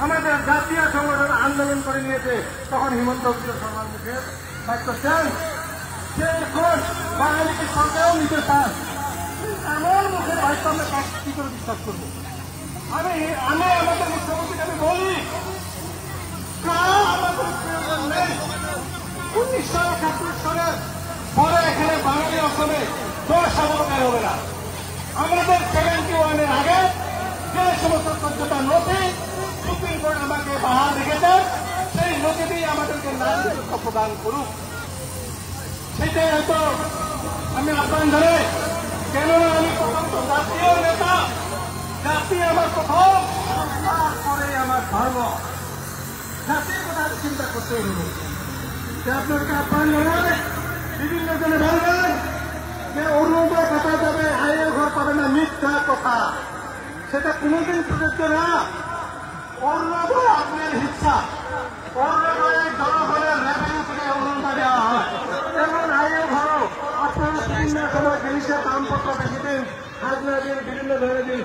আমাদের জাতীয় সংগঠন আন্দোলন করে নিয়েছে, তখন হিমন্ত বিশ্ব শর্মার মুখের দায়িত্ব চান সে এখন বাঙালিকে সরকারও নিতে চান। এমন মুখের দায়িত্ব আমরা কি করে বিশ্বাস করবো? আমি আমাদের মুখ্যমন্ত্রীকে আমি বলি, আমাদের প্রয়োজন নেই। 1971 সালের পরে এখানে বাঙালি অসমে 10 অবকার হবে না। আমাদের 71-এর আগে যে সমস্ত যোগ্যতা নথি সুপ্রিম কোর্ট আমাকে বাহাল রেখেছেন, সেই নথিতেই আমাদেরকে নাগরিকত্ব প্রদান করুক। সেটাই হয়তো আমি আহ্বান ধরে, কেননা আমি প্রথম তো জাতীয় নেতা, জাতি আমার প্রথম, তারপরে আমার ধর্ম। জাতির কথা চিন্তা করতে হবে। আপনাকে আহ্বান ধরে বিভিন্ন জনে বলবেন যে অরুণোদয় কথা যাবে, আয়ের ঘর পাবে না, মিথ্যা কথা। সেটা কোনোদিন প্রযোজ্য না। অরুণোদয় আপনার হিচ্ছা, অরুণোদয়ের জনগণের রেভিনিউ থেকে অরুণোদয় দেওয়া হয়। এবং আয়ের ঘরও আপনারা বিভিন্ন সময় জিনিসের দামপত্র বেশি দিন, হাজরা দিন, বিভিন্ন ধরনের দিন,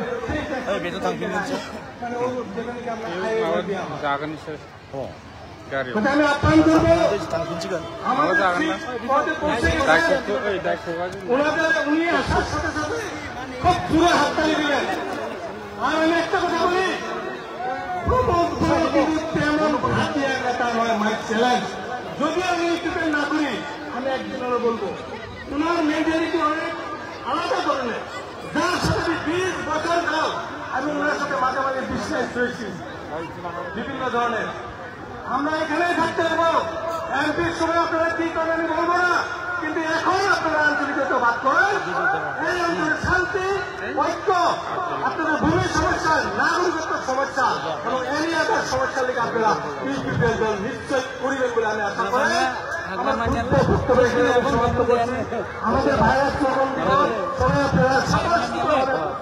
আমি আহ্বান করবো উনি আসার সাথে সাথে খুব দূরে হাততালি দিলেন। আর আমি একটা কথা বলি, তেমন হাতিয়া নেতা নয় মাইক চ্যালেঞ্জ। যদি আমি ইউটিউবে না করি, আমি একদিন আরো বলবো ওনার মেন্টালিটি অনেক আলাদা ধরনের, যার সাথে 20 বছর কাল আমি ওনার সাথে মাঝে মাঝে বিশ্বাস হয়েছি বিভিন্ন ধরনের। আমরা এখানেই থাকতে পারবো। এমপির সময় আপনারা কি করেন আমি বলবো না, কিন্তু এখন আপনারা আঞ্চলিকতা বাদ করেন। এই অঞ্চলের শান্তি, ঐক্য, আপনাদের ভূমির সমস্যা, নাগরিকত্ব সমস্যা এবং এরিয়াটার সমস্যার দিকে আপনারা পিএসপির দল নিশ্চয় করিবেন বলে আমি আশা করি। আমাদের virus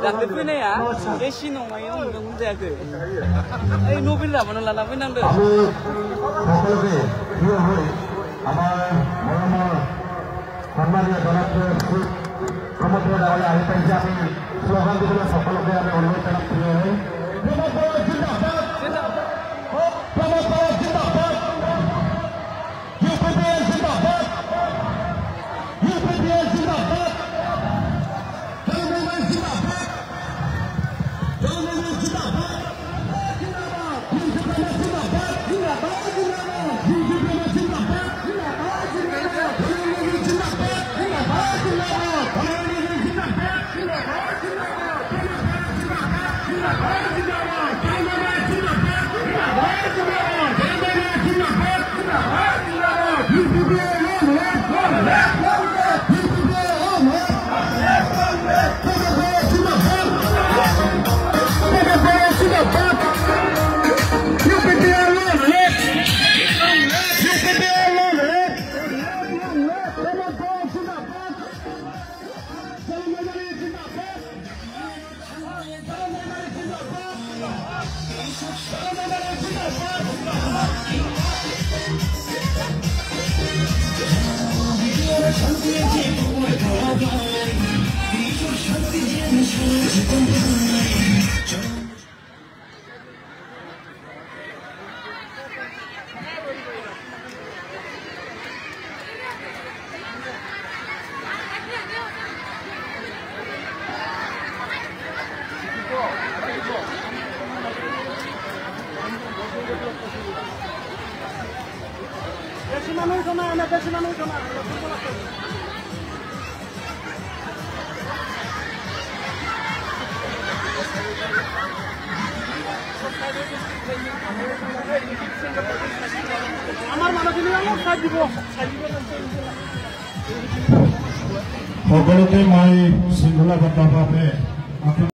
Tapi ni ya, desi nomai yang menunggu dia ke. Nubil dah mana lah, tapi nang deh. আমার মনোমর সম্মানীয় জনপ্রিয় প্রমোদপুর ডাওয়ালে আহি পাইছে। আমি স্লোগান দিবলৈ সকলোকে আমি অনুৰোধ জনাইছো। সকলোকে মই শৃংখলাবদ্ধভাৱে